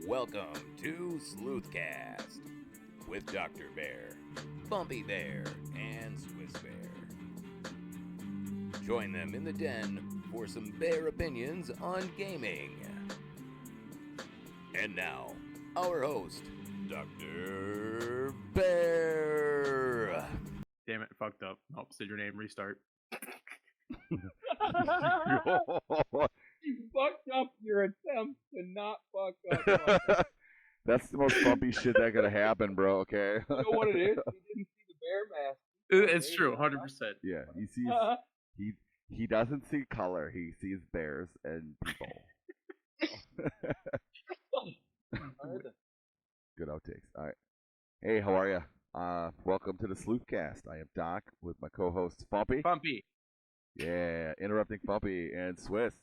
Welcome to Sleuthcast with Dr. Bear, Bumpy Bear, and Swiss Bear. Join them in the den for some bear opinions on gaming. And now, our host, Dr. Bear. Damn it, fucked up. Oh, said your name, restart. You fucked up your attempt to not fuck up. That's the most bumpy shit that could happen, bro, okay? You know what it is? He didn't see the bear mask. It's true, 100%. Yeah, he sees, he doesn't see color, he sees bears and people. Good outtakes. All right. Hey, how are you? Welcome to the Sleuthcast. I am Doc with my co-host Bumpy. Bumpy. Yeah, interrupting Bumpy and Swiss.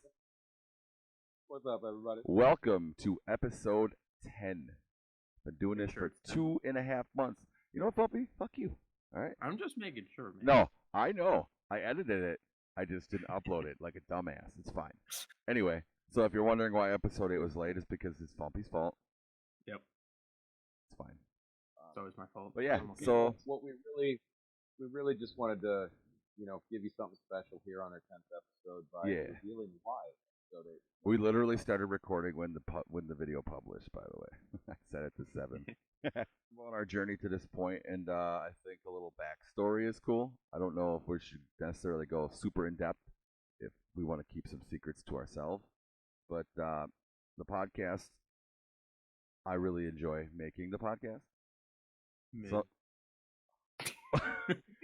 What's up, everybody? Welcome to episode 10. Been doing this for 2.5 months. You know what, Bumpy? Fuck you. All right? I'm just making sure, man. No, I know. I edited it. I just didn't upload it like a dumbass. It's fine. Anyway, so if you're wondering why episode 8 was late, it's because it's Bumpy's fault. Yep. It's fine. It's always my fault. But yeah, Okay. so What we really just wanted to, give you something special here on our 10th episode by revealing why. So that we literally started recording when the video published, by the way. I set it to 7. We're on our journey to this point, and I think a little backstory is cool. I don't know if we should necessarily go super in-depth if we want to keep some secrets to ourselves. But the podcast, I really enjoy making the podcast. So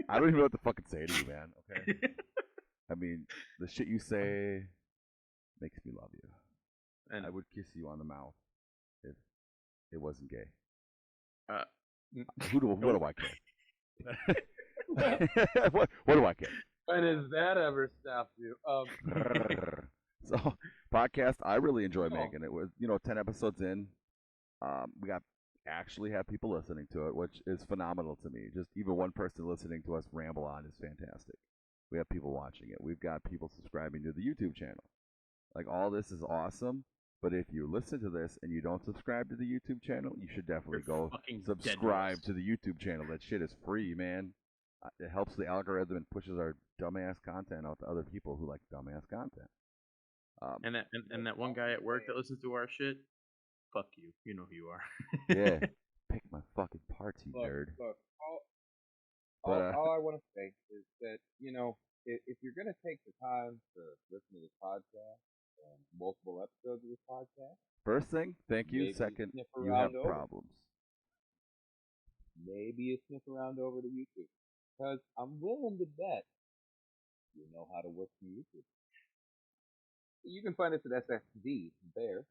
I don't even know what to fucking say to you, man, okay? I mean, the shit you say makes me love you. And I would kiss you on the mouth if it wasn't gay. What do I care? what do I care? when has that ever stopped you? So, podcast, I really enjoy making it. With 10 episodes in, we actually have people listening to it, which is phenomenal to me. Just even one person listening to us ramble on is fantastic. We have people watching it. We've got people subscribing to the YouTube channel. Like, all this is awesome, but if you listen to this and you don't subscribe to the YouTube channel, you should definitely go subscribe to the YouTube channel. That shit is free, man. It helps the algorithm and pushes our dumbass content out to other people who like dumbass content. And that one guy at work that listens to our shit, fuck you. You know who you are. Yeah. Pick my fucking parts, you nerd. Look, all I want to say is that, if you're going to take the time to listen to this podcast, and multiple episodes of this podcast. First thing, thank you. Second, you have problems. Maybe you sniff around over to YouTube. Because I'm willing to bet you know how to work from YouTube. You can find us at SXZBear.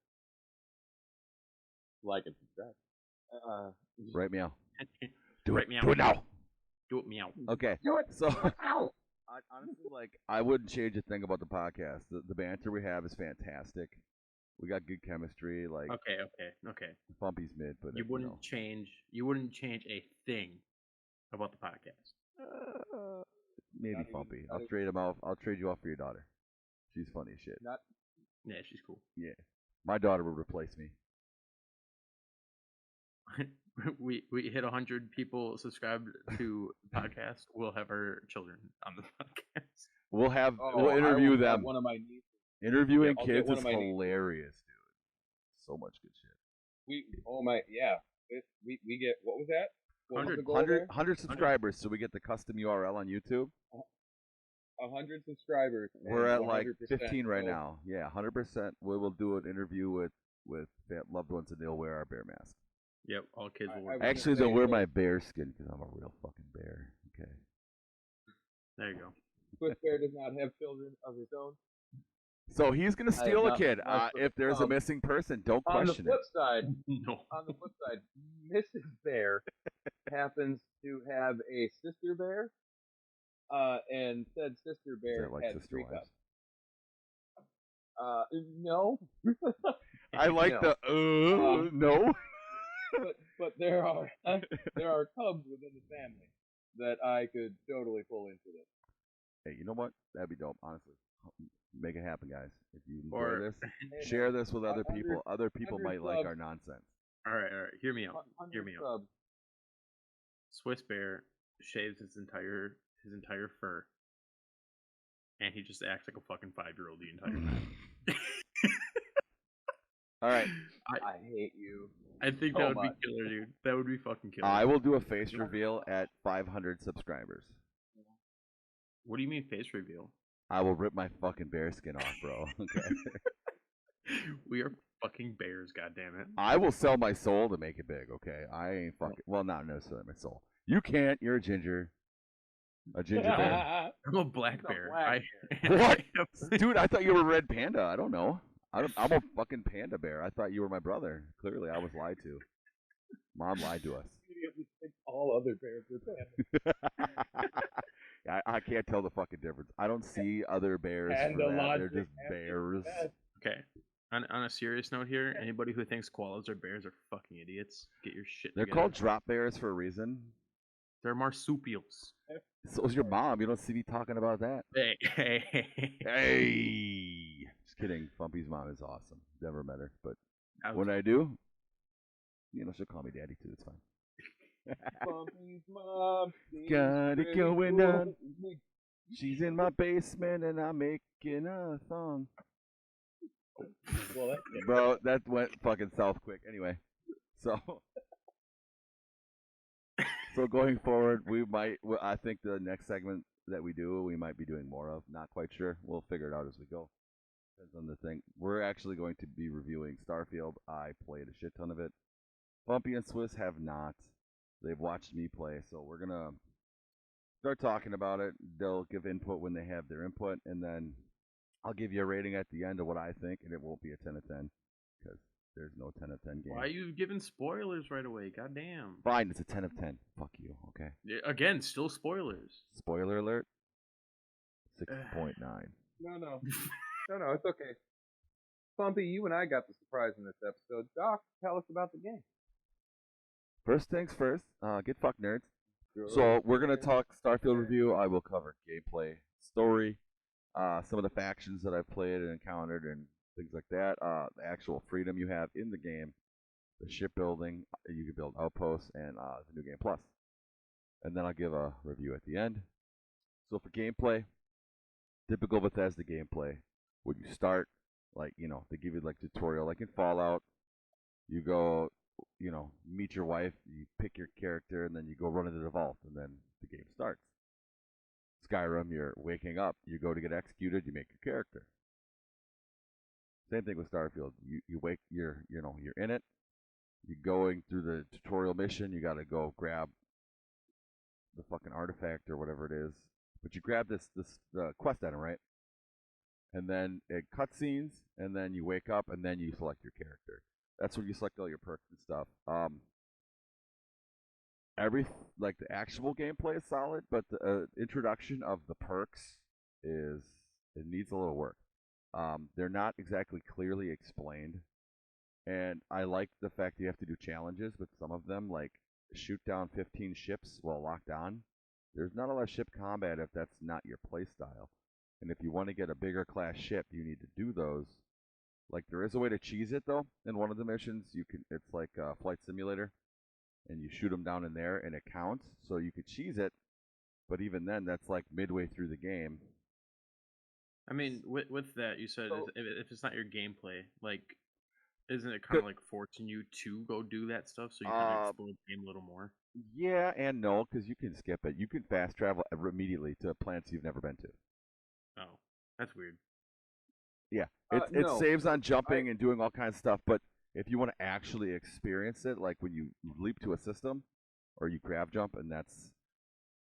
Like and subscribe. Right, meow. Do it, meow. Do it now. Do it, meow. Okay. Do it. So, honestly, I wouldn't change a thing about the podcast. The banter we have is fantastic. We got good chemistry. Like, okay. Bumpy's mid, but you wouldn't change a thing about the podcast. Maybe Bumpy. I'll trade him off. I'll trade you off for your daughter. She's funny as shit. Yeah, she's cool. Yeah, my daughter would replace me. we hit 100 people subscribed to the podcast. We'll have our children on the podcast. We'll interview them. One of my nieces. Interviewing kids is hilarious, dude. So much good shit. We get, what was that? 100 subscribers, so we get the custom URL on YouTube. 100 subscribers. We're at like 15 right now. Yeah, 100%. We will do an interview with loved ones, and they'll wear our bear mask. Yep, all kids will wear. Actually, they'll wear my bear skin because I'm a real fucking bear. Okay. There you go. Swiss Bear does not have children of his own. So he's gonna steal a kid. If there's a missing person, don't question it. On the flip side, Mrs. Bear happens to have a sister bear, and said sister bear had sister 3 wives? cubs. No. I like no. But there are cubs within the family that I could totally pull into this. Hey, you know what? That'd be dope, honestly. Make it happen, guys. If you enjoy Or this, share this with other people. Other people might like subs. our nonsense. all right. Hear me out. 100 Hear me out. subs. Swiss Bear shaves his entire fur, and he just acts like a fucking 5-year-old the entire time. All right. I hate you. I think so that would much. be killer, dude. That would be fucking killer. I will do a face reveal at 500 subscribers. What do you mean face reveal? I will rip my fucking bear skin off, bro. Okay. We are fucking bears, goddammit. I will sell my soul to make it big, okay? I ain't fucking. Well, not necessarily my soul. You can't. You're a ginger. A ginger bear. I'm a black He's a bear. black What? Dude, I thought you were a red panda. I don't know. I'm a fucking panda bear. I thought you were my brother. Clearly, I was lied to. Mom lied to us. All other bears are pandas. I can't tell the fucking difference. I don't see other bears Panda for that. They're logic just at its bears. best. Okay. On a serious note here, anybody who thinks koalas are bears are fucking idiots. Get your shit They're together. called drop bears for a reason. They're marsupials. So is your mom. You don't see me talking about that. Hey. Hey! Just kidding. Bumpy's mom is awesome. Never met her. But was- when I do, she'll call me daddy too. It's fine. Bumpy's mom seems Got it pretty going cool. on. She's in my basement and I'm making a song. Well, that's it. Bro, that went fucking south quick. Anyway, so going forward, I think the next segment that we do, we might be doing more of. Not quite sure. We'll figure it out as we go. Depends on the thing. We're actually going to be reviewing Starfield. I played a shit ton of it. Bumpy and Swiss have not. They've watched me play, so we're gonna start talking about it. They'll give input when they have their input, and then I'll give you a rating at the end of what I think, and it won't be a 10 of 10 because there's no 10 of 10 game. Why are you giving spoilers right away? Goddamn. Fine, it's a 10 of 10. Fuck you, okay? Yeah, again, still spoilers. Spoiler alert. 6.9. No, it's okay. Bumpy, you and I got the surprise in this episode. Doc, tell us about the game. First things first, get fucked, nerds. So we're gonna talk Starfield review. I will cover gameplay, story, some of the factions that I've played and encountered, and things like that. The actual freedom you have in the game, the shipbuilding, you can build outposts, and the new game plus. And then I'll give a review at the end. So for gameplay, typical Bethesda gameplay. When you start, they give you like tutorial, like in Fallout. You go, meet your wife, you pick your character, and then you go run into the vault, and then the game starts. Skyrim, you're waking up, you go to get executed, you make your character. Same thing with Starfield. You wake, you're in it. You're going through the tutorial mission. You got to go grab the fucking artifact or whatever it is. But you grab this quest item, right? And then it cutscenes, and then you wake up, and then you select your character. That's when you select all your perks and stuff. The actual gameplay is solid, but the introduction of the perks it needs a little work. They're not exactly clearly explained, and I like the fact you have to do challenges with some of them, like shoot down 15 ships while locked on. There's not a lot of ship combat if that's not your playstyle, and if you want to get a bigger class ship, you need to do those. Like there is a way to cheese it though. In one of the missions, it's like a flight simulator, and you shoot them down in there, and it counts. So you could cheese it, but even then, that's like midway through the game. I mean, with that, you said if it's not your gameplay, like, isn't it kind Good. of like forcing you to go do that stuff so you can explore the game a little more? Yeah and no, because you can skip it. You can fast travel immediately to planets you've never been to. Oh, that's weird. Yeah, No. it saves on jumping and doing all kinds of stuff, but if you want to actually experience it, like when you leap to a system or you grab jump, and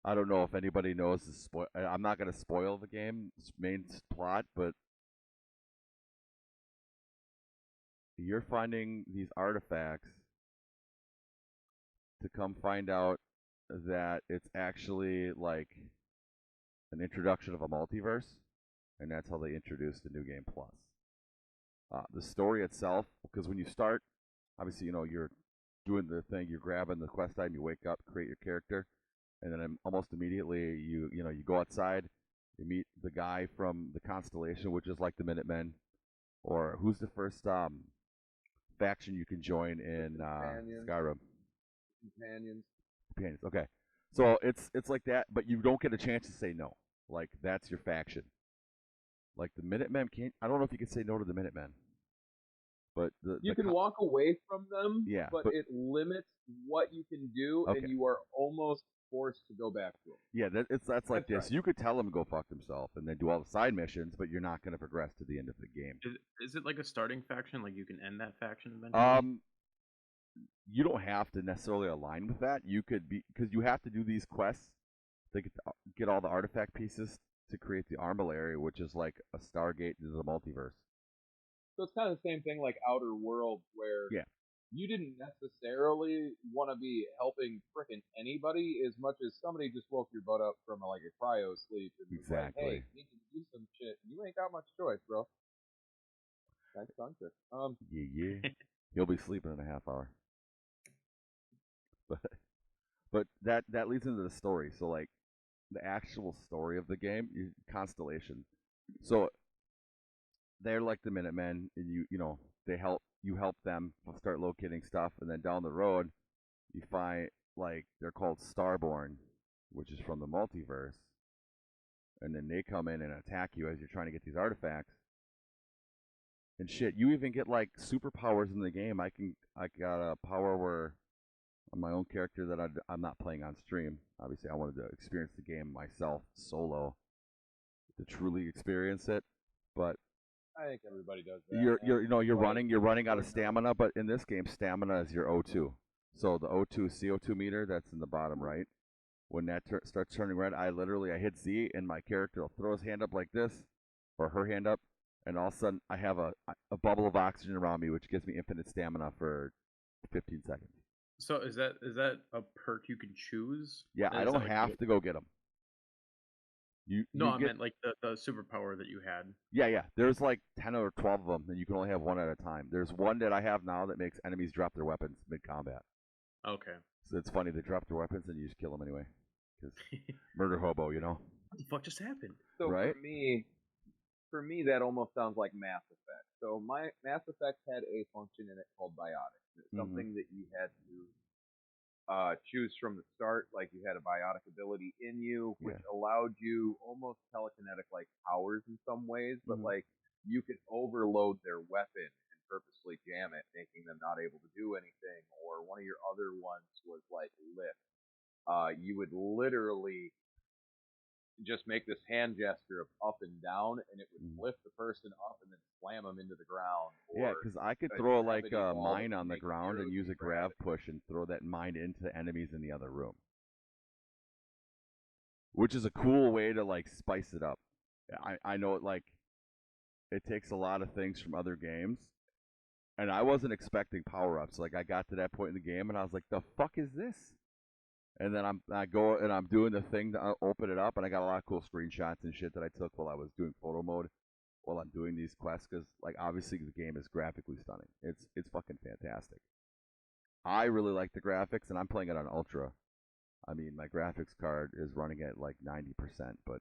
I don't know if anybody knows I'm not going to spoil the game's main plot, but you're finding these artifacts to come find out that it's actually like an introduction of a multiverse, and that's how they introduced the New Game Plus. The story itself, because when you start, obviously, you're doing the thing, you're grabbing the quest item, you wake up, create your character, and then almost immediately you go outside, You meet the guy from the Constellation, which is like the Minutemen, or who's the first faction you can join in Skyrim? Companions. Companions. Okay, so it's like that, but you don't get a chance to say no. Like that's your faction. Like the Minutemen can't. I don't know if you can say no to the Minutemen, but you can walk away from them. Yeah, but it limits what you can do, Okay. and you are almost forced to go back to them. Yeah, that's like this. right. You could tell him to go fuck himself and then do all the side missions, but you're not going to progress to the end of the game. Is it like a starting faction? Like you can end that faction eventually? You don't have to necessarily align with that. You could be, because you have to do these quests to get all the artifact pieces to create the Armillary, which is like a Stargate into the multiverse. So it's kind of the same thing like Outer Worlds, where you didn't necessarily want to be helping frickin' anybody as much as somebody just woke your butt up from like a cryo sleep and was like, hey, you need to do some shit. You ain't got much choice, bro. Thanks, Sunset. Yeah. He'll be sleeping in a half hour. But that leads into the story. So like the actual story of the game, Constellation. So they're like the Minutemen, and they help them start locating stuff, and then down the road you find like they're called Starborn, which is from the multiverse, and then they come in and attack you as you're trying to get these artifacts. And shit, you even get like superpowers in the game. I got a power where on my own character that I'm not playing on stream. Obviously, I wanted to experience the game myself solo to truly experience it. But I think everybody does that. You're running out of stamina. But in this game, stamina is your O2. So the O2 CO2 meter that's in the bottom right. When that starts turning red, I hit Z and my character will throw his hand up like this, or her hand up, and all of a sudden I have a bubble of oxygen around me, which gives me infinite stamina for 15 seconds. So is that a perk you can choose? Yeah, I don't have to go get them. I meant like the superpower that you had. Yeah. There's like 10 or 12 of them, and you can only have one at a time. There's one that I have now that makes enemies drop their weapons mid-combat. Okay. So it's funny, they drop their weapons and you just kill them anyway. Because murder hobo, What the fuck just happened? So right? for me, that almost sounds like Mass Effect. So my Mass Effect had a function in it called biotics. It's something that you had to choose from the start. Like you had a biotic ability in you, which allowed you almost telekinetic like powers in some ways, but like you could overload their weapon and purposely jam it, making them not able to do anything. Or one of your other ones was like lift. You would literally just make this hand gesture of up and down, and it would lift the person up and then slam them into the ground. Yeah, because I could throw like a mine on the ground and use a grav push and throw that mine into enemies in the other room, which is a cool way to like spice it up. I know it takes a lot of things from other games, and I wasn't expecting power ups. Like I got to that point in the game, and I was like, "The fuck is this?" And then I go and I'm doing the thing to open it up, and I got a lot of cool screenshots and shit that I took while I was doing photo mode, while I'm doing these quests, because like obviously the game is graphically stunning. It's fucking fantastic. I really like the graphics, and I'm playing it on ultra. I mean, my graphics card is running at like 90%, but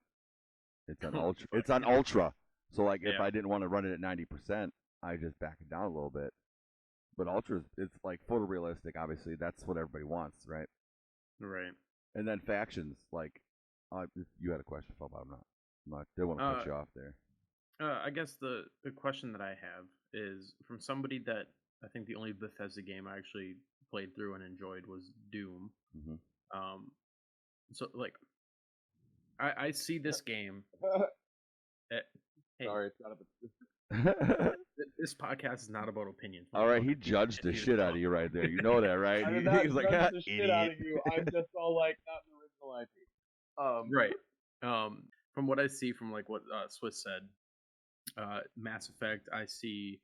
it's on ultra. It's on ultra. So like if I didn't want to run it at 90%, I just back it down a little bit. But ultra, it's like photorealistic. Obviously, that's what everybody wants, right? Right. And then factions, like, you had a question, Phil, but I'm not. They want to cut you off there. I guess the question that I have is from somebody that I think the only Bethesda game I actually played through and enjoyed was Doom. So like, I see this game. Sorry, it's not a. This podcast is not about opinions. All right, he judged the shit out of you right there. You know that, right? I He was like, the shit out of you. I'm just all like, not the original IP. Right. From what I see, from like what Swiss said, Mass Effect. I see.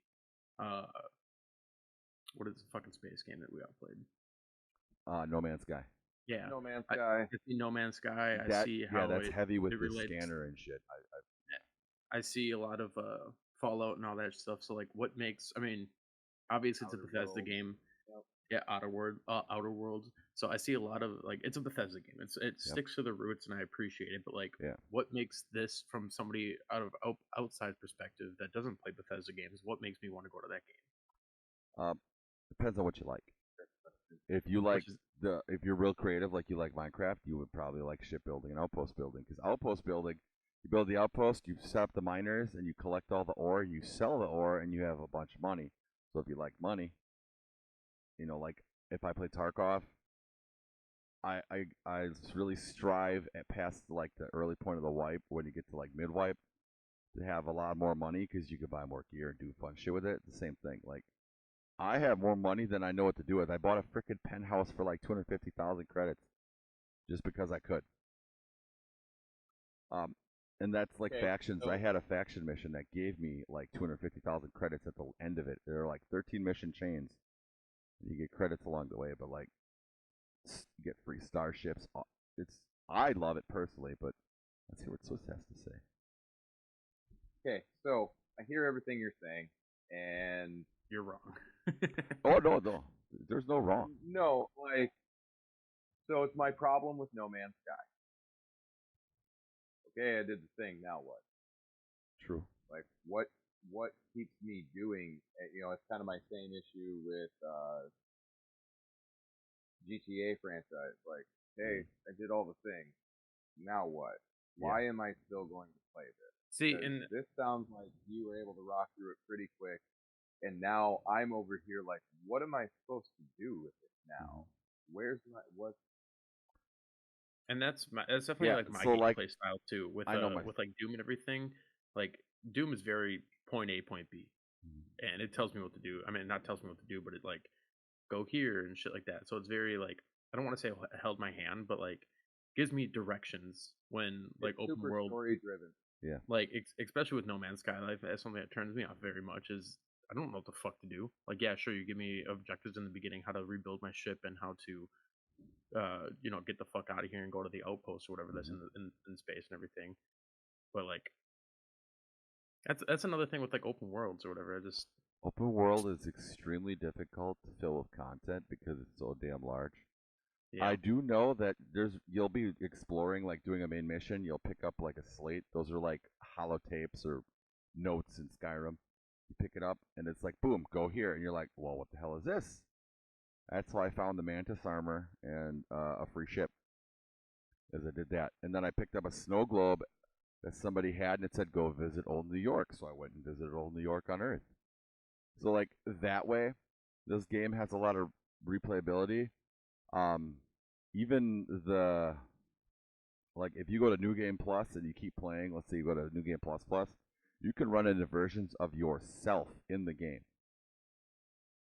What is the fucking space game that we all played? No Man's Sky. Yeah. No Man's Sky. I see No Man's Sky. I see how that's heavy with the relates. scanner and shit. I see a lot of Fallout and all that stuff. So like, what makes? I mean, obviously it's a Bethesda game. Yep. Yeah, Outer Worlds. So I see a lot of like it's a Bethesda game. It sticks to the roots, and I appreciate it. But like, what makes this from somebody outside perspective that doesn't play Bethesda games? What makes me want to go to that game? Depends on what you like. If you like if you're real creative, like you like Minecraft, you would probably like shipbuilding and outpost building. Because outpost building, you build the outpost, you set up the miners, and you collect all the ore. You sell the ore, and you have a bunch of money. So if you like money, like if I play Tarkov, I really strive at past like the early point of the wipe when you get to like mid wipe to have a lot more money because you can buy more gear and do fun shit with it. It's the same thing. Like I have more money than I know what to do with. I bought a freaking penthouse for like 250,000 credits just because I could. And that's like factions. So I had a faction mission that gave me like 250,000 credits at the end of it. There are like 13 mission chains. You get credits along the way, but like you get free starships. I love it personally, but let's hear what Swiss has to say. Okay, so I hear everything you're saying, and you're wrong. Oh no, there's no wrong. No, like, so it's my problem with No Man's Sky. Okay, I did the thing. Now what? True. Like, what keeps me doing? It's kind of my same issue with GTA franchise. Like, hey, I did all the things. Now what? Why am I still going to play this? See, and this sounds like you were able to rock through it pretty quick, and now I'm over here like, what am I supposed to do with it now? Where's my what? And that's definitely like my gameplay style too. With like Doom and everything, like Doom is very point A, point B, and it tells me what to do. I mean, not tells me what to do, but it like go here and shit like that. So it's very like I don't want to say held my hand, but like gives me directions when like it's open super world story driven. Yeah. Like especially with No Man's Sky, that's something that turns me off very much. Is I don't know what the fuck to do. Like, yeah, sure, you give me objectives in the beginning, how to rebuild my ship and how to, get the fuck out of here and go to the outpost or whatever that's in space and everything. But like, that's another thing with like open worlds or whatever. Open world is extremely difficult to fill with content because it's so damn large. Yeah. I do know that you'll be exploring, like doing a main mission. You'll pick up like a slate. Those are like holotapes or notes in Skyrim. You pick it up and it's like, boom, go here. And you're like, well, what the hell is this? That's how I found the Mantis armor and a free ship as I did that. And then I picked up a snow globe that somebody had and it said, go visit old New York. So I went and visited old New York on Earth. So like that way, this game has a lot of replayability. Even if you go to New Game Plus and you keep playing, let's say you go to New Game Plus, you can run into versions of yourself in the game.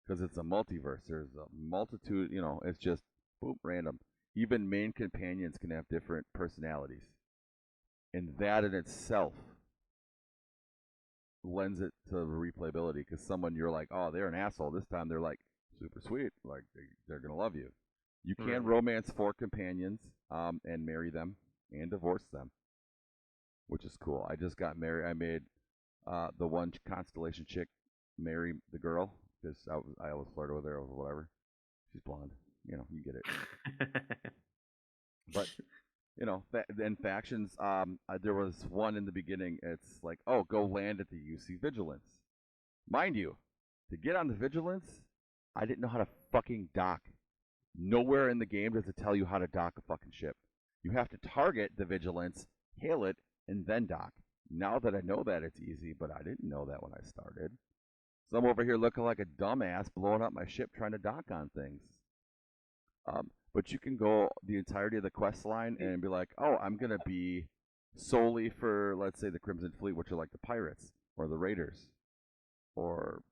Because it's a multiverse. There's a multitude, it's just boom, random. Even main companions can have different personalities. And that in itself lends it to replayability. Because someone you're like, oh, they're an asshole. This time they're like super sweet. Like they're going to love you. You can romance 4 companions and marry them and divorce them, which is cool. I just got married. I made the one Constellation chick marry the girl because I always flirted with her or whatever. She's blonde. You get it. But, in factions, there was one in the beginning. It's like, oh, go land at the UC Vigilance. Mind you, to get on the Vigilance, I didn't know how to fucking dock. Nowhere in the game does it tell you how to dock a fucking ship. You have to target the Vigilance, hail it, and then dock. Now that I know that, it's easy, but I didn't know that when I started. So I'm over here looking like a dumbass, blowing up my ship trying to dock on things. But you can go the entirety of the quest line and be like, oh, I'm going to be solely for, let's say, the Crimson Fleet, which are like the pirates or the raiders. Or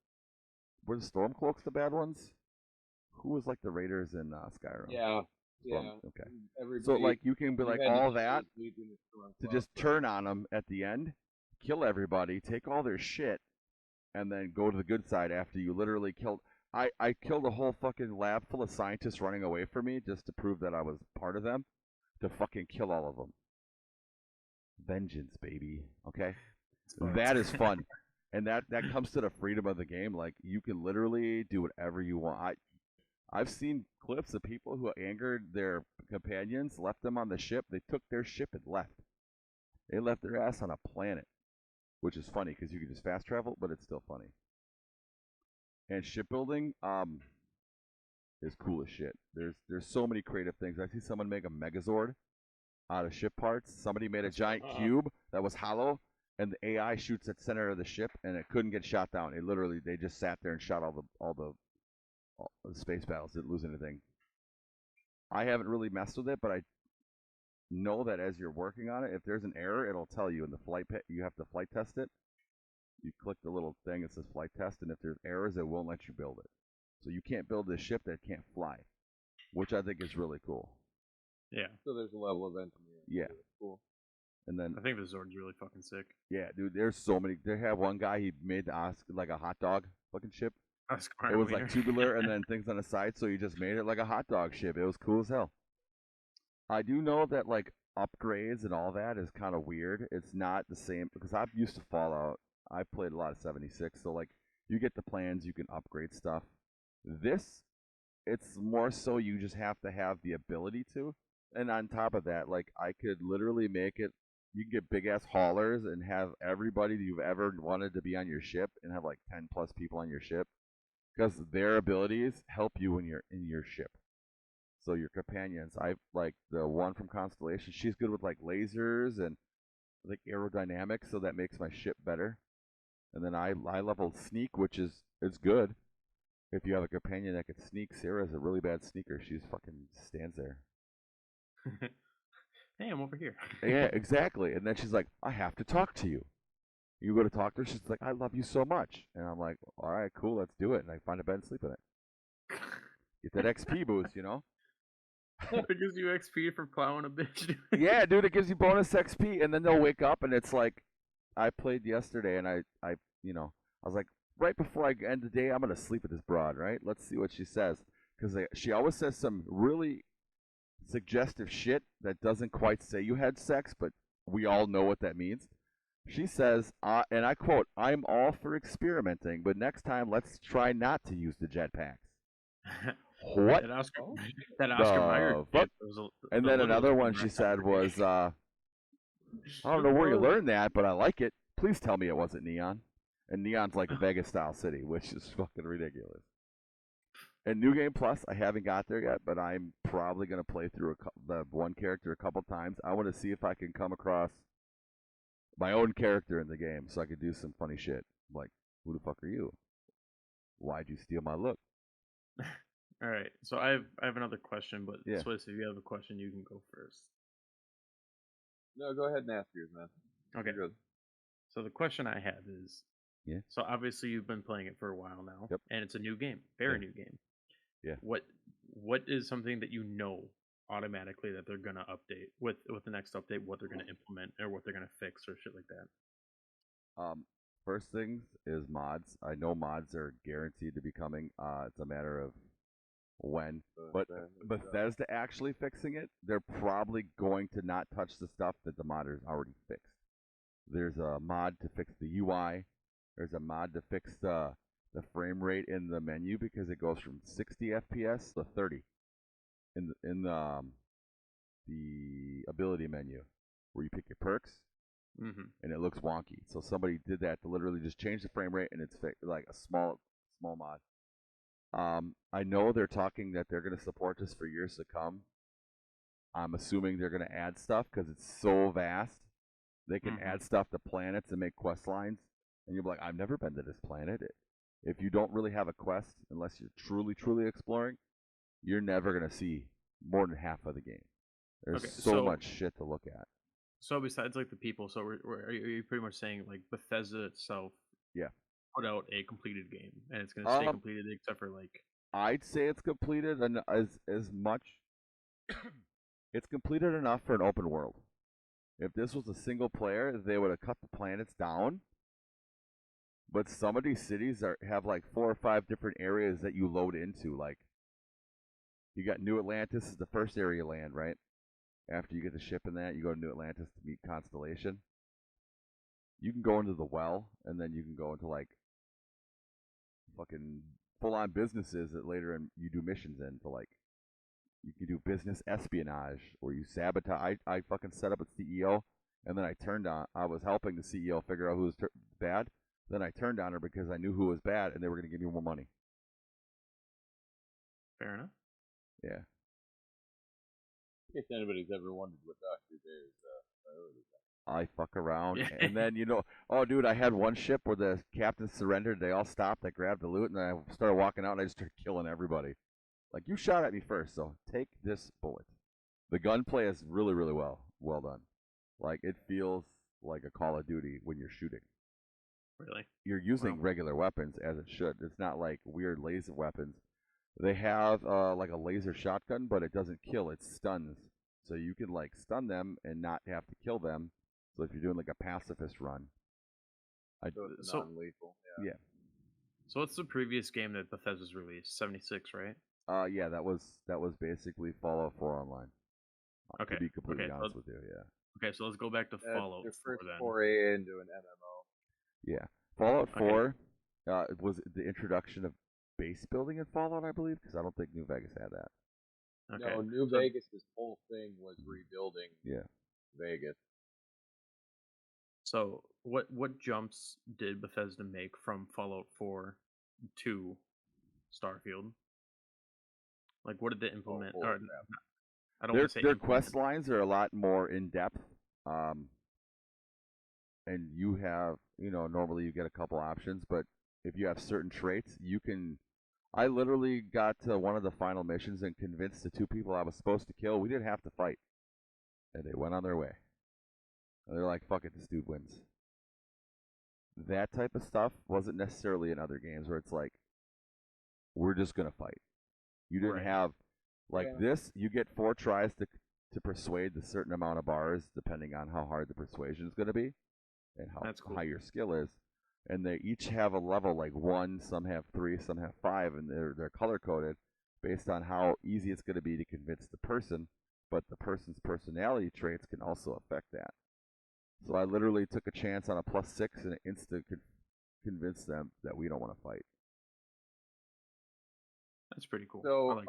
were the Stormcloaks the bad ones? Who was like the raiders in Skyrim? Yeah. Okay. So like you can be like all that to just turn on them at the end, kill everybody, take all their shit, and then go to the good side after you literally killed. I killed a whole fucking lab full of scientists running away from me just to prove that I was part of them, to fucking kill all of them. Vengeance, baby. Okay? That is fun. And that comes to the freedom of the game. Like, you can literally do whatever you want. I've seen clips of people who angered their companions, left them on the ship. They took their ship and left. They left their ass on a planet, which is funny because you can just fast travel, but it's still funny. And shipbuilding is cool as shit. There's so many creative things. I see someone make a Megazord out of ship parts. Somebody made a giant cube that was hollow, and the AI shoots at the center of the ship, and it couldn't get shot down. They just sat there and shot all the space battles. Didn't lose anything. I haven't really messed with it, but I know that as you're working on it, if there's an error, it'll tell you in the flight. You have to flight test it. You click the little thing that says flight test, and if there's errors, it won't let you build it. So you can't build this ship that can't fly, which I think is really cool. Yeah. So there's a level of engineering. Yeah. Cool. And then I think the Zord's really fucking sick. Yeah, dude. There's so many. They have one guy. He made the Oscar like a hot dog fucking ship. Oscar it was like tubular and then things on the side, so he just made it like a hot dog ship. It was cool as hell. I do know that like upgrades and all that is kind of weird. It's not the same because I'm used to Fallout. I played a lot of 76, so like you get the plans, you can upgrade stuff. This, it's more so you just have to have the ability to. And on top of that, like I could literally make it. You can get big ass haulers and have everybody you've ever wanted to be on your ship, and have like 10 plus people on your ship, because their abilities help you when you're in your ship. So your companions, I like the one from Constellation. She's good with like lasers and like aerodynamics, so that makes my ship better. And then I leveled sneak, which is good. If you have a companion that can sneak, Sarah's a really bad sneaker. She's fucking stands there. Hey, I'm over here. Yeah, exactly. And then she's like, I have to talk to you. You go to talk to her, she's like, I love you so much. And I'm like, all right, cool, let's do it. And I find a bed and sleep in it. Get that XP boost, you know? It gives you XP for plowing a bitch. Yeah, dude, it gives you bonus XP. And then they'll wake up and it's like, I played yesterday and I was like, right before I end the day, I'm going to sleep with this broad, right? Let's see what she says. Because she always says some really suggestive shit that doesn't quite say you had sex, but we all know what that means. She says, and I quote, I'm all for experimenting, but next time let's try not to use the jetpacks. What? That Oscar Mayer. And then another one she said was, I don't know where you learned that, but I like it. Please tell me it wasn't Neon. And Neon's like a Vegas-style city, which is fucking ridiculous. And New Game Plus, I haven't got there yet, but I'm probably going to play through the one character a couple times. I want to see if I can come across my own character in the game so I could do some funny shit. Like, who the fuck are you? Why'd you steal my look? All right, so I have another question, but yeah. Swiss, if you have a question, you can go first. No, go ahead and ask yours, man. Okay. Good. So the question I have is, yeah. So obviously you've been playing it for a while now, yep. And it's a new game, very new game. Yeah. What is something that you know automatically that they're gonna update with the next update? What they're gonna implement or what they're gonna fix or shit like that? First things is mods. I know mods are guaranteed to be coming. It's a matter of when. But Bethesda actually fixing it, they're probably going to not touch the stuff that the modders already fixed. There's a mod to fix the UI. There's a mod to fix the frame rate in the menu because it goes from 60 FPS to 30 in the ability menu where you pick your perks, and it looks wonky. So somebody did that to literally just change the frame rate, and it's like a small mod. I know they're talking that they're going to support this for years to come. I'm assuming they're going to add stuff because it's so vast. They can add stuff to planets and make quest lines, and you'll be like, I've never been to this planet. If you don't really have a quest, unless you're truly, truly exploring, you're never going to see more than half of the game. There's so much shit to look at. So besides like the people, so are you pretty much saying like Bethesda itself put out a completed game, and it's going to stay completed except for like... I'd say it's completed as much... It's completed enough for an open world. If this was a single player, they would have cut the planets down. But some of these cities have like 4 or 5 different areas that you load into. Like, you got New Atlantis is the first area you land, right? After you get the ship in that, you go to New Atlantis to meet Constellation. You can go into the well, and then you can go into like fucking full-on businesses that later you do missions in to like. You can do business espionage, or you sabotage. I fucking set up a CEO, and then I was helping the CEO figure out who was bad. Then I turned on her because I knew who was bad, and they were going to give me more money. Fair enough. Yeah. In case anybody's ever wondered what Dr. Bear's priorities are. I fuck around, and then oh dude, I had one ship where the captain surrendered. They all stopped. I grabbed the loot, and I started walking out, and I just started killing everybody. Like, you shot at me first, so take this bullet. The gunplay is really, really well done. Like, it feels like a Call of Duty when you're shooting. Really? You're using regular weapons as it should. It's not like weird laser weapons. They have like a laser shotgun, but it doesn't kill. It stuns. So you can like stun them and not have to kill them. So if you're doing like a pacifist run. So it's non-lethal. Yeah. So what's the previous game that Bethesda's released? 76, right? Yeah, that was basically Fallout 4 Online. Okay. To be completely honest with you, yeah. Okay, so let's go back to Fallout 4 then. Foray into an MMO. Yeah, Fallout 4 was the introduction of base building in Fallout, I believe, because I don't think New Vegas had that. Okay. No, New Vegas' whole thing was rebuilding. Vegas. So what jumps did Bethesda make from Fallout 4 to Starfield? Like, what did they implement? I don't want to say their quest lines are a lot more in depth, and you have normally you get a couple options, but if you have certain traits, you can. I literally got to one of the final missions and convinced the two people I was supposed to kill we didn't have to fight, and they went on their way. And they're like, "Fuck it, this dude wins." That type of stuff wasn't necessarily in other games where it's like, "We're just gonna fight." You didn't have this. You get 4 tries to persuade the certain amount of bars, depending on how hard the persuasion is going to be, and how high your skill is. And they each have a level like 1. Some have 3. Some have 5, and they're color coded based on how easy it's going to be to convince the person. But the person's personality traits can also affect that. So I literally took a chance on a +6 and instantly could convince them that we don't want to fight. That's pretty cool. So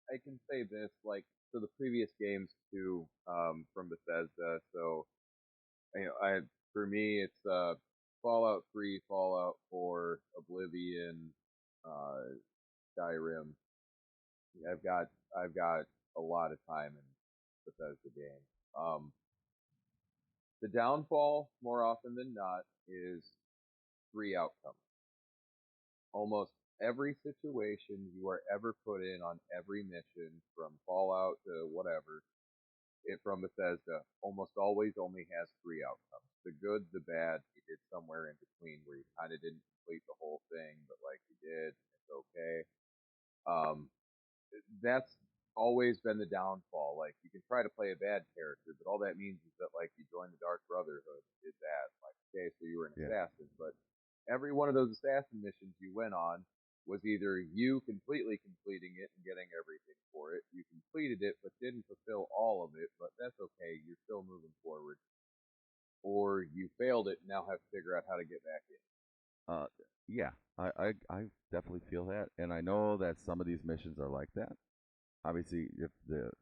I can say this, like, so the previous games too, from Bethesda. So, for me, it's Fallout 3, Fallout 4, Oblivion, Skyrim. I've got a lot of time in Bethesda games. The downfall, more often than not, is 3 outcomes. Almost every situation you are ever put in on every mission, from Fallout to whatever, from Bethesda, almost always only has 3 outcomes. The good, the bad, you did somewhere in between where you kind of didn't complete the whole thing, but like you did, it's okay. That's always been the downfall. Like, you can try to play a bad character, but all that means is that, like, you joined the Dark Brotherhood, did that. Like, okay, so you were an assassin, but every one of those assassin missions you went on was either you completely completing it and getting everything for it, you completed it but didn't fulfill all of it, but that's okay, you're still moving forward, or you failed it and now have to figure out how to get back in. Yeah, I definitely feel that, and I know that some of these missions are like that. Obviously, if the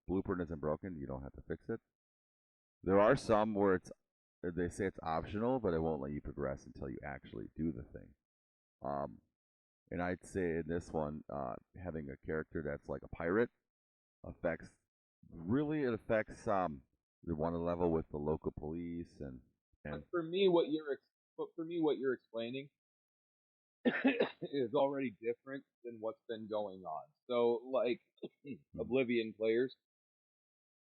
blueprint isn't broken, you don't have to fix it. There are some where they say it's optional, but it won't let you progress until you actually do the thing. And I'd say in this one, having a character that's like a pirate affects the one level with the local police and. But for me, what you're explaining is already different than what's been going on. So, like, Oblivion players,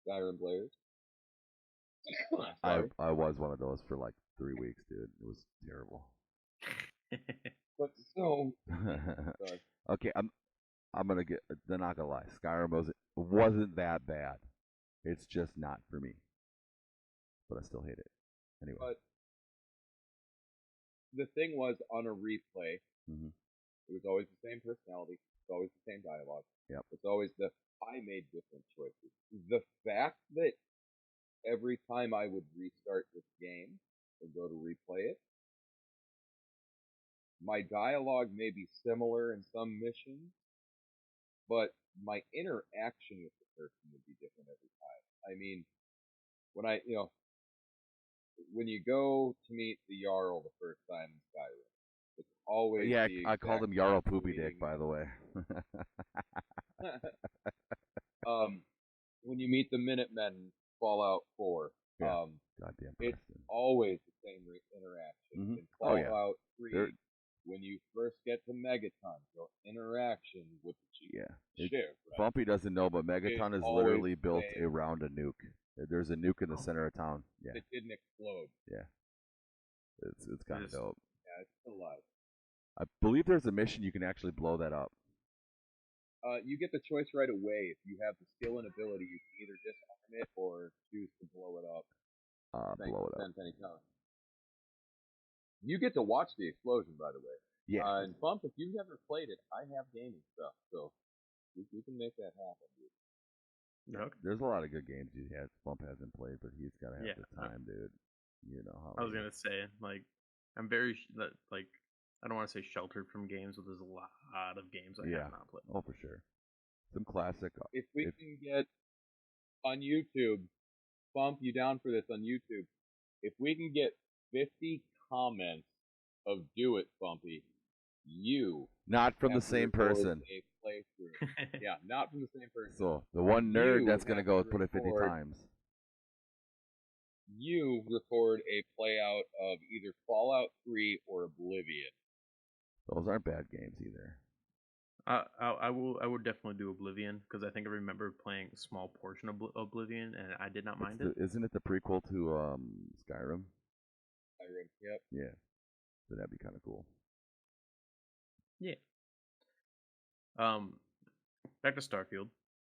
Skyrim players. I was one of those for like 3 weeks, dude. It was terrible. But so okay, I'm gonna get. They're not gonna lie. Skyrim wasn't that bad. It's just not for me. But I still hate it. Anyway. But the thing was, on a replay, it was always the same personality. It's always the same dialogue. Yep. It's always I made different choices. The fact that every time I would restart this game and go to replay it, my dialogue may be similar in some missions, but my interaction with the person would be different every time. I mean, when you go to meet the Jarl the first time in Skyrim, it's always I called him Jarl Poopy Dick, by the way. When you meet the Minutemen in Fallout 4, goddamn it's always the same interaction. In Fallout 3, when you first get to Megaton, your interaction with the chief ship. Right? Bumpy doesn't know, but Megaton is literally built around a nuke. There's a nuke in the center of town. Yeah. It didn't explode. Yeah. It's kind of dope. Yeah, it's still alive. I believe there's a mission you can actually blow that up. You get the choice right away. If you have the skill and ability, you can either disarm it or choose to blow it up. Blow it up. You get to watch the explosion, by the way. Yeah. And Bump, if you've never played it, I have gaming stuff, so we can make that happen, dude. Okay. There's a lot of good games Bump hasn't played, but he's got to have the time, dude. You know how. I was gonna say, I'm very I don't want to say sheltered from games, but there's a lot of games I have not played. Oh, for sure. Some classic. If we can get on YouTube, Bump, you down for this on YouTube? If we can get 50 comments of "Do It, Bumpy," you not from the same person. A playthrough. Yeah, not from the same person. So the one nerd that's gonna go put it 50 times. You record a playout of either Fallout 3 or Oblivion. Those aren't bad games either. I would definitely do Oblivion because I think I remember playing a small portion of Oblivion and I did not mind it. Isn't it the prequel to Skyrim? Skyrim, yep. Yeah, so that'd be kind of cool. Yeah. Back to Starfield,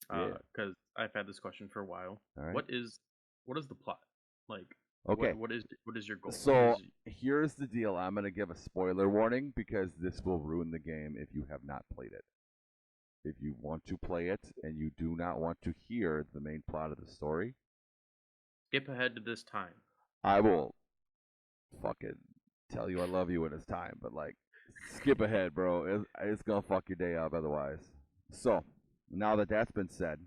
because I've had this question for a while. Right. What is the plot like? Okay. What is your goal? So here's the deal. I'm going to give a spoiler warning because this will ruin the game if you have not played it. If you want to play it and you do not want to hear the main plot of the story, skip ahead to this time. I will fucking tell you I love you when it's time, but skip ahead, bro. It's going to fuck your day up otherwise. So now that that's been said,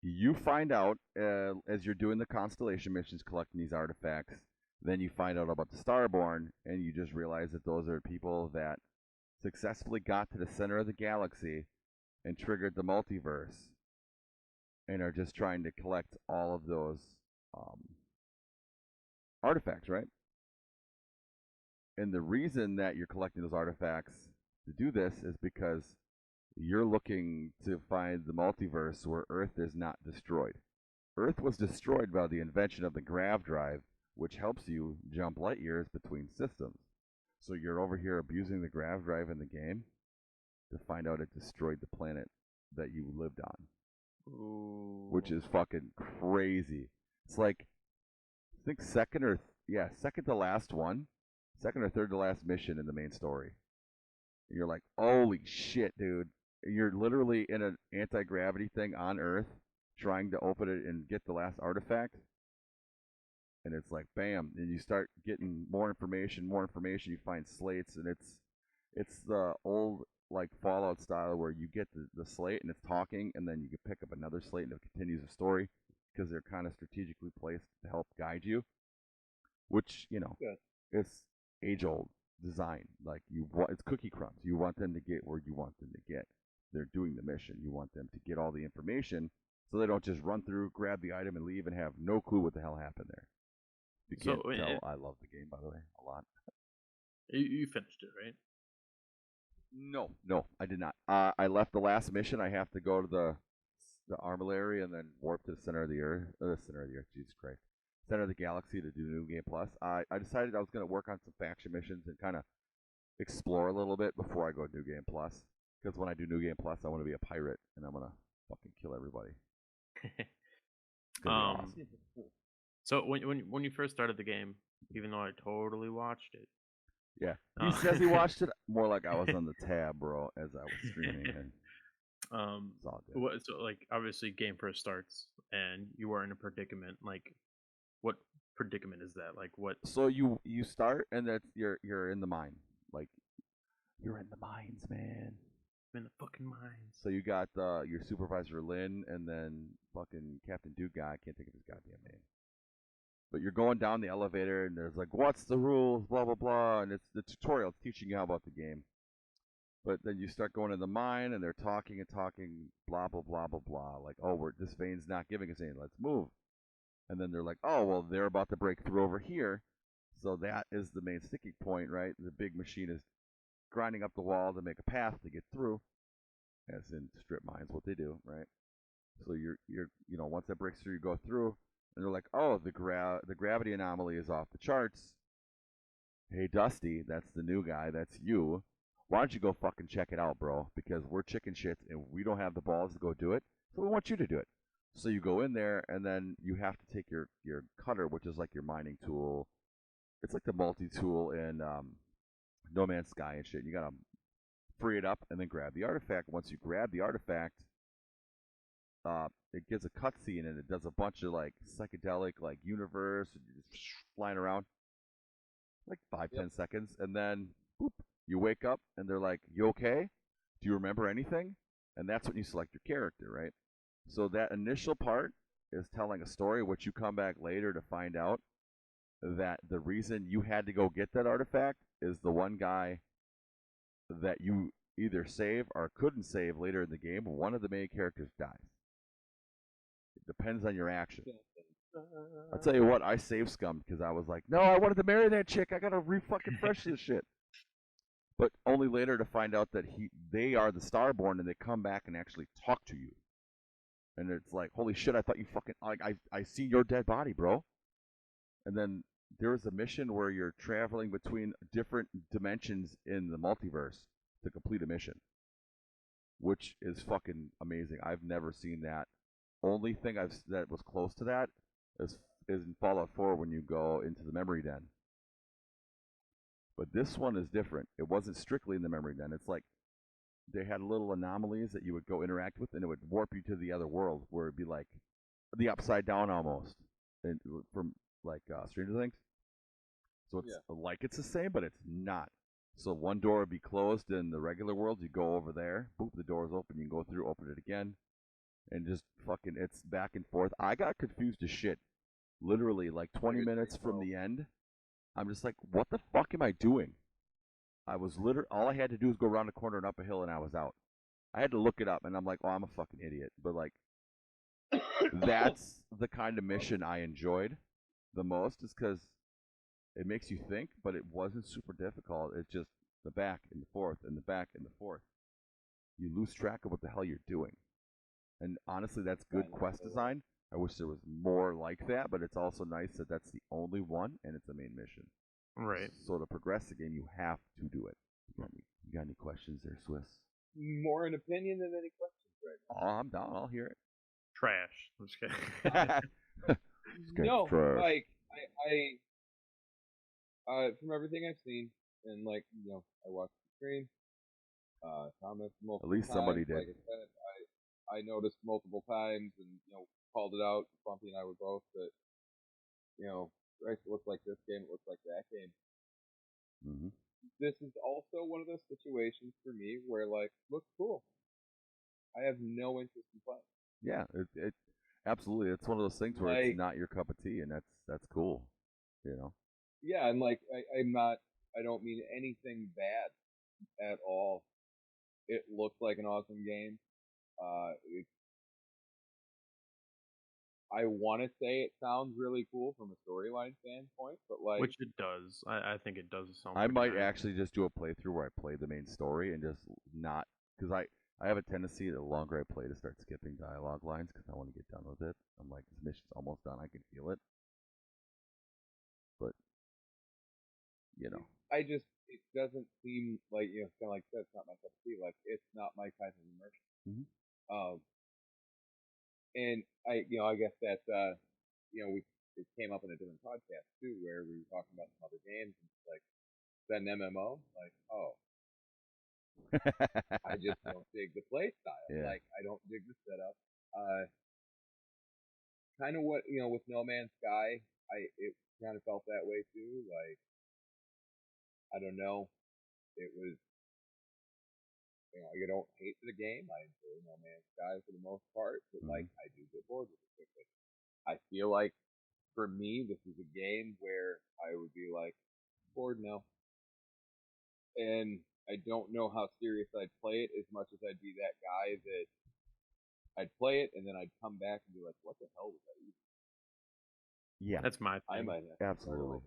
you find out as you're doing the constellation missions, collecting these artifacts, then you find out about the Starborn, and you just realize that those are people that successfully got to the center of the galaxy and triggered the multiverse, and are just trying to collect all of those artifacts, right? And the reason that you're collecting those artifacts to do this is because you're looking to find the multiverse where Earth is not destroyed. Earth was destroyed by the invention of the grav drive, which helps you jump light years between systems. So you're over here abusing the grav drive in the game to find out it destroyed the planet that you lived on. Ooh. Which is fucking crazy. It's I think second to last one, second or third to last mission in the main story. And you're like, holy shit, dude. You're literally in an anti-gravity thing on Earth trying to open it and get the last artifact. And it's bam. And you start getting more information. You find slates, and it's the old Fallout style where you get the slate and it's talking, and then you can pick up another slate and it continues the story because they're kind of strategically placed to help guide you. Which, it's age-old design. It's cookie crumbs. You want them to get where you want them to get. They're doing the mission. You want them to get all the information so they don't just run through, grab the item, and leave and have no clue what the hell happened there. You can't tell. I love the game, by the way, a lot. You finished it, right? No, I did not. I left the last mission. I have to go to the armillary and then warp to the center of the Earth. Jesus Christ. Center of the galaxy to do New Game Plus. I decided I was going to work on some faction missions and kind of explore a little bit before I go to New Game Plus. Because when I do New Game Plus, I want to be a pirate and I'm going to fucking kill everybody. Awesome. So when you first started the game, even though I totally watched it. Yeah. He says he watched it more like I was on the tab, bro, as I was streaming. And so obviously game first starts and you are in a predicament. What predicament is that? What? So you start and you're in the mine. like, you're in the mines, man. I'm in the fucking mines. So you got your supervisor Lynn, and then fucking Captain Duke guy. I can't think of his goddamn name. But you're going down the elevator, and there's like, what's the rules, blah blah blah, and it's the tutorial. It's teaching you how about the game. But then you start going to the mine, and they're talking and talking, blah blah blah blah blah. Like, oh, this vein's not giving us anything. Let's move. And then they're like, oh, well, they're about to break through over here. So that is the main sticking point, right? The big machine is grinding up the wall to make a path to get through. As in strip mines, what they do, right? So you're once that breaks through, you go through, and they're like, oh, the gravity anomaly is off the charts. Hey, Dusty, that's the new guy. That's you. Why don't you go fucking check it out, bro? Because we're chicken shits and we don't have the balls to go do it. So we want you to do it. So you go in there, and then you have to take your cutter, which is like your mining tool. It's like the multi-tool in No Man's Sky and shit. You gotta free it up and then grab the artifact. Once you grab the artifact, it gives a cutscene, and it does a bunch of like psychedelic, like universe, and you're just flying around, like 5-10 seconds, and then boop, you wake up, and they're like, "You okay? Do you remember anything?" And that's when you select your character, right? So that initial part is telling a story, which you come back later to find out that the reason you had to go get that artifact is the one guy that you either save or couldn't save later in the game. One of the main characters dies. It depends on your action. I'll tell you what, I save scummed because I was like, no, I wanted to marry that chick. I gotta re-fucking fresh this shit. But only later to find out that they are the Starborn, and they come back and actually talk to you. And it's like, holy shit, I thought you fucking, like, I seen your dead body, bro. And then there is a mission where you're traveling between different dimensions in the multiverse to complete a mission, which is fucking amazing. I've never seen that. Only thing that was close to that is in Fallout 4 when you go into the memory den. But this one is different. It wasn't strictly in the memory den. It's like they had little anomalies that you would go interact with, and it would warp you to the other world, where it'd be like the upside down almost, and from like Stranger Things. So it's like it's the same, but it's not. So one door would be closed in the regular world. You go over there, boop, the door's open. You can go through, open it again, and just fucking, it's back and forth. I got confused as shit. Literally, like 20 minutes from the end, I'm just like, what the fuck am I doing? I was all I had to do was go around the corner and up a hill, and I was out. I had to look it up, and I'm like, oh, I'm a fucking idiot. But like, that's the kind of mission I enjoyed the most, is because it makes you think, but it wasn't super difficult. It's just the back and the forth and the back and the forth. You lose track of what the hell you're doing. And honestly, that's good quest design. I wish there was more like that, but it's also nice that that's the only one, and it's a main mission. Right. So to progress the game, you have to do it. You got any questions there, Swiss? More an opinion than any questions right now. Oh, I'm down. I'll hear it. Trash. I'm just kidding. No, trash. Like I from everything I've seen, and like, you know, I watched the stream. Thomas multiple At least times. Somebody did. Like I said, I noticed multiple times, and you know, called it out. Bumpy and I were both that, you know, right, it looks like this game, it looks like that game. Mm-hmm. This is also one of those situations for me where, like, looks cool. I have no interest in playing. Yeah, it absolutely. It's one of those things where like, it's not your cup of tea, and that's cool, you know. Yeah, and like I don't mean anything bad at all. It looks like an awesome game. I want to say it sounds really cool from a storyline standpoint, but like, which it does. I think it does sound. I might actually just do a playthrough where I play the main story and just not, because I have a tendency the longer I play to start skipping dialogue lines because I want to get done with it. I'm like, this mission's almost done. I can feel it, but you know, it doesn't seem like, you know, kind of like that's not my cup of tea. Like, it's not my type of immersion. Mm-hmm. And I guess that, you know, it came up in a different podcast too, where we were talking about some other games, and it's like, then MMO, like, oh, I just don't dig the play style. Yeah. Like, I don't dig the setup. Kind of what, you know, with No Man's Sky, it kind of felt that way too. Like, I don't know. it was, I don't hate the game. I enjoy No Man's Sky for the most part, but like I do get bored with it quickly. I feel like for me, this is a game where I would be like bored now, and I don't know how serious I'd play it as much as I'd be that guy that I'd play it and then I'd come back and be like, what the hell was that even? Yeah, that's my thing. I might have absolutely.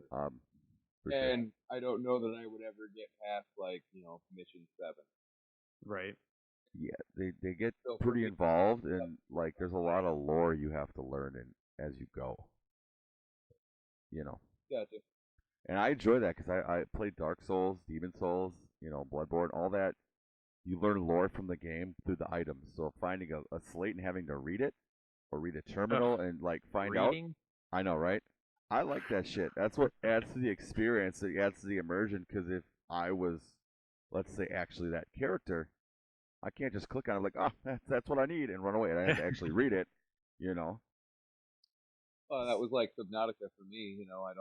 And sure. I don't know that I would ever get past like mission 7. Right. Yeah, they get pretty involved, and like there's a lot of lore you have to learn as you go. Gotcha. And I enjoy that because I played Dark Souls, Demon Souls, Bloodborne, all that. You learn lore from the game through the items. So finding a slate and having to read it, or read a terminal and like find reading? out. I know, right? I like that shit. That's what adds to the experience. It adds to the immersion. Because if I was, let's say, actually that character, I can't just click on it like, oh, that's what I need and run away. And I have to actually read it. That was like Subnautica for me. I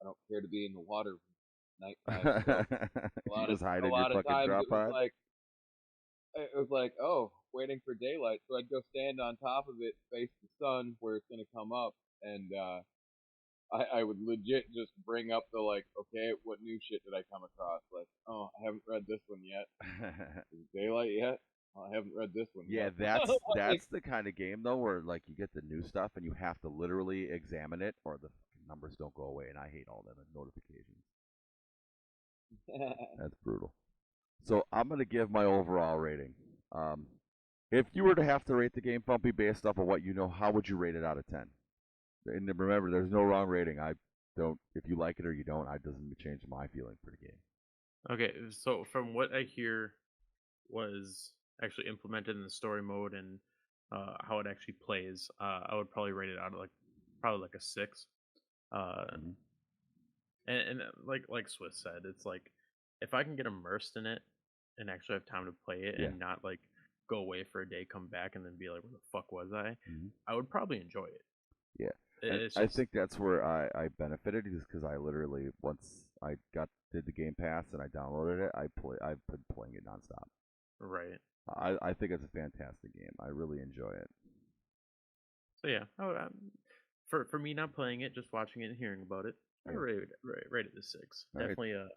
don't care to be in the water nighttime. So a lot of times it was like, oh, waiting for daylight. So I'd go stand on top of it, face the sun where it's gonna come up, and I would legit just bring up the like, okay, what new shit did I come across? Like, oh, I haven't read this one yet. Is it daylight yet? Oh, I haven't read this one yet. Yeah, that's the kind of game though where like you get the new stuff and you have to literally examine it or the numbers don't go away, and I hate all them notifications. That's brutal. So I'm gonna give my overall rating. If you were to have to rate the game, Bumpy, based off of what you know, how would you rate it out of 10? And remember, there's no wrong rating. I don't. If you like it or you don't, it doesn't change my feeling for the game. Okay, so from what I hear was actually implemented in the story mode and how it actually plays, I would probably rate it out of probably like a 6. And like Swiss said, it's like if I can get immersed in it and actually have time to play it and not like go away for a day, come back, and then be like, where the fuck was I? I would probably enjoy it. Yeah. I think that's where I benefited, is because I literally, once I did the Game Pass and I downloaded it, I've been playing it nonstop. Right. I think it's a fantastic game. I really enjoy it. So yeah, for me not playing it, just watching it and hearing about it, I rate it a 6. All definitely right.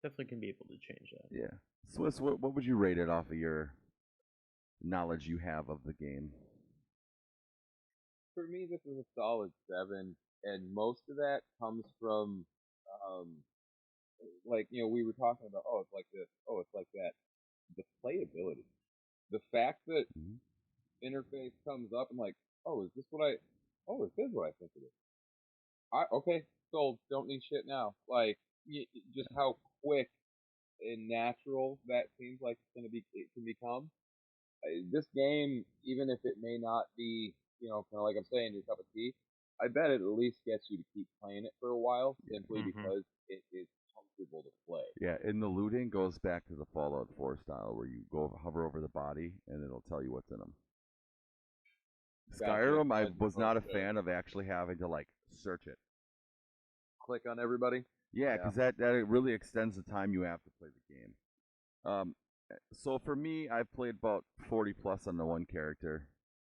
Definitely can be able to change that. Yeah. Swiss, what would you rate it off of your knowledge you have of the game? For me, this is a solid 7, and most of that comes from, like, we were talking about, oh, it's like this, oh, it's like that. The playability. The fact that interface comes up and like, oh, is this what I think it is. Okay, sold, don't need shit now. Like, just how quick and natural that seems like it can become. This game, even if it may not be, kind of like I'm saying, your cup of tea, I bet it at least gets you to keep playing it for a while, simply because it is comfortable to play. Yeah, and the looting goes back to the Fallout 4 style, where you hover over the body, and it'll tell you what's in them. Skyrim, I was not a fan of actually having to, like, search it. Click on everybody? Yeah, because that really extends the time you have to play the game. So for me, I've played about 40 plus on the one character.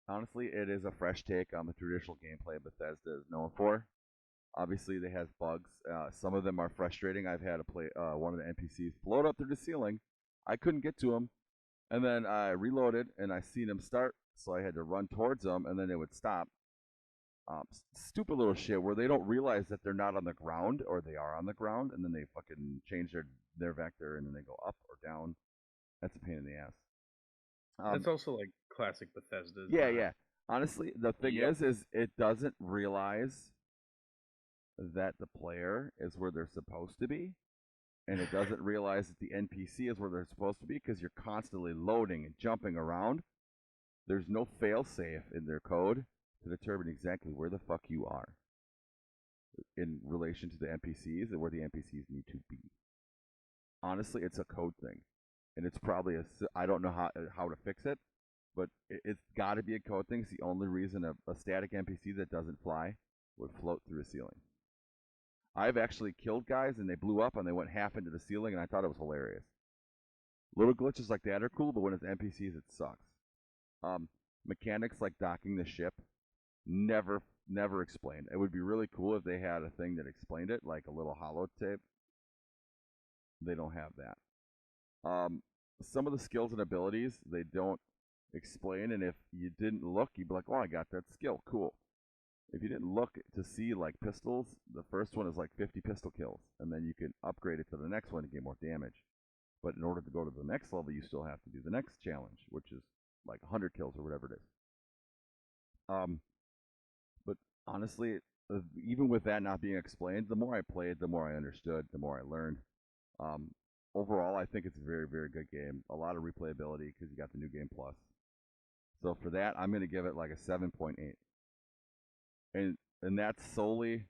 Honestly, it is a fresh take on the traditional gameplay Bethesda is known for. Obviously, they have bugs. Some of them are frustrating. I've had to play one of the NPCs float up through the ceiling. I couldn't get to him, and then I reloaded, and I seen him start, so I had to run towards them, and then they would stop. Stupid little shit where they don't realize that they're not on the ground, or they are on the ground, and then they fucking change their vector, and then they go up or down. That's a pain in the ass. That's also like classic Bethesda. Yeah. Honestly, the thing is it doesn't realize that the player is where they're supposed to be, and it doesn't realize that the NPC is where they're supposed to be because you're constantly loading and jumping around. There's no fail-safe in their code to determine exactly where the fuck you are in relation to the NPCs and where the NPCs need to be. Honestly, it's a code thing. And it's probably I don't know how to fix it, but it's got to be a code thing. It's the only reason a static NPC that doesn't fly would float through a ceiling. I've actually killed guys and they blew up and they went half into the ceiling, and I thought it was hilarious. Little glitches like that are cool, but when it's NPCs, it sucks. Mechanics like docking the ship, never explained. It would be really cool if they had a thing that explained it, like a little holotape. They don't have that. Some of the skills and abilities they don't explain, and if you didn't look, you'd be like, "Oh, I got that skill, cool." If you didn't look to see like pistols, the first one is like 50 pistol kills, and then you can upgrade it to the next one to get more damage. But in order to go to the next level, you still have to do the next challenge, which is like 100 kills or whatever it is. But honestly, even with that not being explained, the more I played, the more I understood, the more I learned. Overall, I think it's a very, very good game. A lot of replayability because you got the new game plus. So for that, I'm going to give it like a 7.8. And that's solely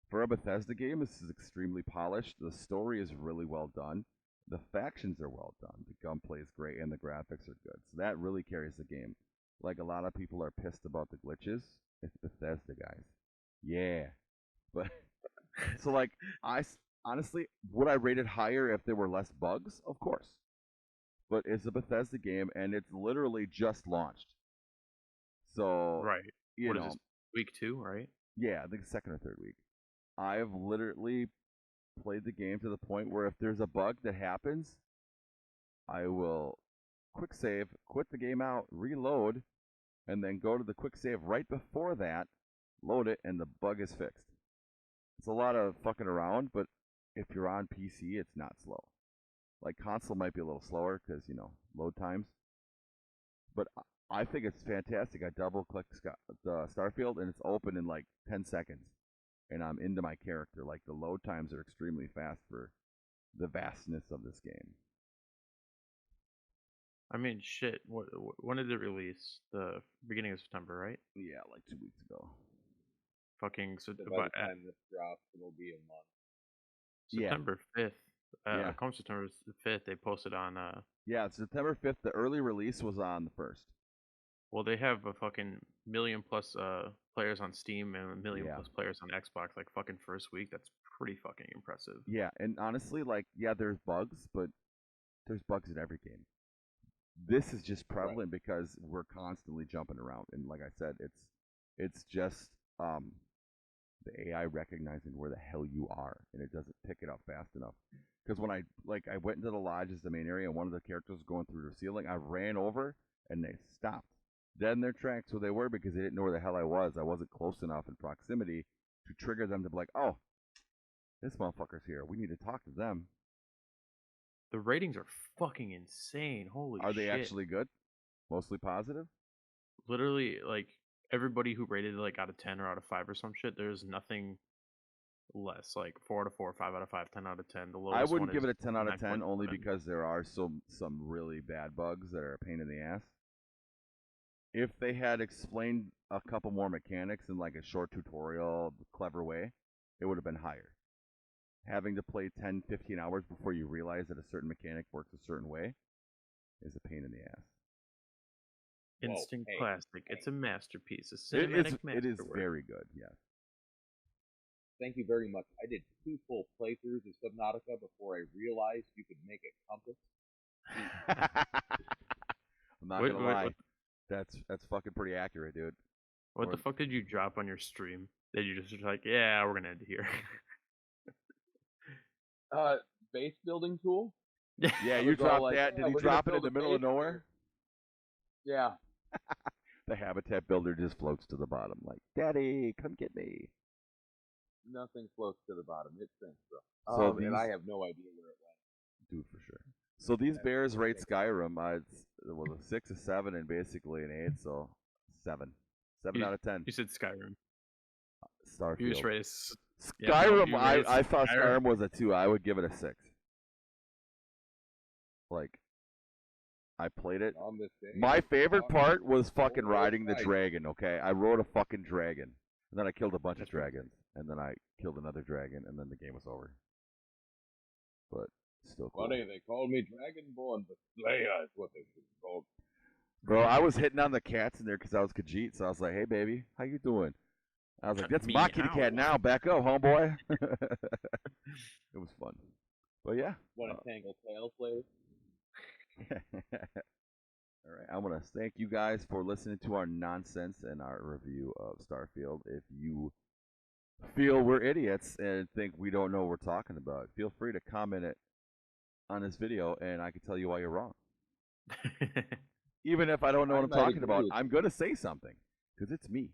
for a Bethesda game. This is extremely polished. The story is really well done. The factions are well done. The gunplay is great, and the graphics are good. So that really carries the game. Like, a lot of people are pissed about the glitches. It's Bethesda, guys. Yeah. But, so, like, honestly, would I rate it higher if there were less bugs? Of course. But it's a Bethesda game, and it's literally just launched. So, right. What is this, week 2, right? Yeah, I think second or third week. I've literally played the game to the point where if there's a bug that happens, I will quick save, quit the game out, reload, and then go to the quick save right before that, load it, and the bug is fixed. It's a lot of fucking around, but if you're on PC, it's not slow. Like, console might be a little slower because, load times. But I think it's fantastic. I double-clicked the Starfield, and it's open in like 10 seconds. And I'm into my character. Like, the load times are extremely fast for the vastness of this game. I mean, shit. When did it release? The beginning of September, right? Yeah, like 2 weeks ago. Fucking so by the time this drops, it'll be a month. September 5th. Come September 5th, they posted on. Yeah, September 5th. The early release was on the 1st. Well, they have a fucking million plus players on Steam and a million plus players on Xbox. Like, fucking first week, that's pretty fucking impressive. Yeah, and honestly, like, there's bugs, but there's bugs in every game. This is just prevalent because we're constantly jumping around, and like I said, it's just the AI recognizing where the hell you are, and it doesn't pick it up fast enough. Because when I went into the lodges, the main area, and one of the characters was going through the ceiling, I ran over, and they stopped. Dead in their tracks where they were because they didn't know where the hell I was. I wasn't close enough in proximity to trigger them to be like, oh, this motherfucker's here. We need to talk to them. The ratings are fucking insane. Holy shit. Are they actually good? Mostly positive? Literally, like, everybody who rated it, like, out of 10 or out of 5 or some shit, there's nothing less. Like, 4 out of 4, 5 out of 5, 10 out of 10. The lowest I wouldn't one give is it a 10 out of 10 9.7. only because there are some really bad bugs that are a pain in the ass. If they had explained a couple more mechanics in like a short tutorial, clever way, it would have been higher. Having to play 10, 15 hours before you realize that a certain mechanic works a certain way is a pain in the ass. Instant classic. It's a masterpiece. A cinematic masterwork. It is very good, yes. Thank you very much. I did 2 full playthroughs of Subnautica before I realized you could make a compass. I'm not gonna lie. That's fucking pretty accurate, dude. What the fuck did you drop on your stream? Did you just like, yeah, we're gonna end it here? Base building tool? Yeah, you dropped that. Did you drop it in the middle of nowhere? Yeah. The habitat builder just floats to the bottom like, Daddy, come get me. Nothing floats to the bottom. It sinks, bro. And I have no idea where it went. Dude, for sure. So these bears rate Skyrim. It's a 6, a 7, and basically an 8. So 7 out of 10. You said Skyrim. Starfield. You just rated Skyrim. I thought Skyrim was a 2. I would give it a 6. Like, I played it. My favorite part was fucking riding the dragon. Okay, I rode a fucking dragon, and then I killed a bunch of dragons, and then I killed another dragon, and then the game was over. But still cool. Funny, they called me Dragonborn, but Slayer is what they should have called me. Bro, I was hitting on the cats in there because I was Khajiit, so I was like, hey, baby, how you doing? I was like, that's my kitty cat now. Back up, homeboy. It was fun. But yeah. Want to tangle tails later? All right. I want to thank you guys for listening to our nonsense and our review of Starfield. If you feel we're idiots and think we don't know what we're talking about, feel free to comment it on this video, and I can tell you why you're wrong. Even if I don't know what I'm talking about, I'm going to say something because it's me,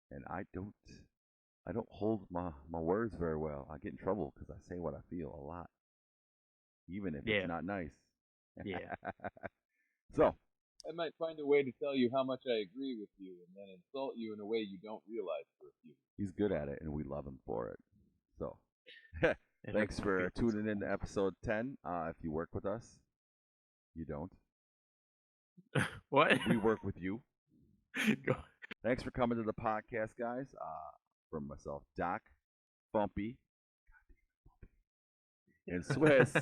and I don't hold my words very well. I get in trouble because I say what I feel a lot, even if it's not nice. Yeah. So I might find a way to tell you how much I agree with you and then insult you in a way you don't realize for a few. He's good at it, and we love him for it. So thanks for tuning in to episode 10. If you work with us, you don't. What? We work with you. Go. Thanks for coming to the podcast, guys. From myself, Doc, Bumpy, and Swiss.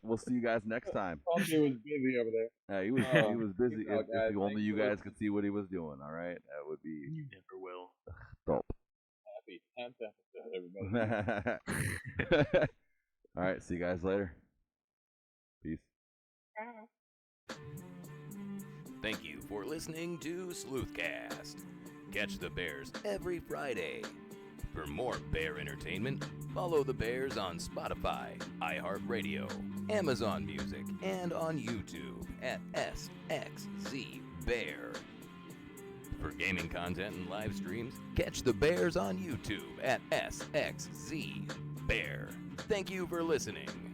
We'll see you guys next time. Bumpy was busy over there. He was busy. If only you guys could see what he was doing, all right? That would be... You never will. Dope. Happy 10th episode, everybody. All right, see you guys later. Peace. Thank you for listening to Sleuthcast. Catch the Bears every Friday. For more bear entertainment, follow the Bears on Spotify, iHeartRadio, Amazon Music, and on YouTube at SXZBear. For gaming content and live streams, catch the Bears on YouTube at SXZBear. Thank you for listening.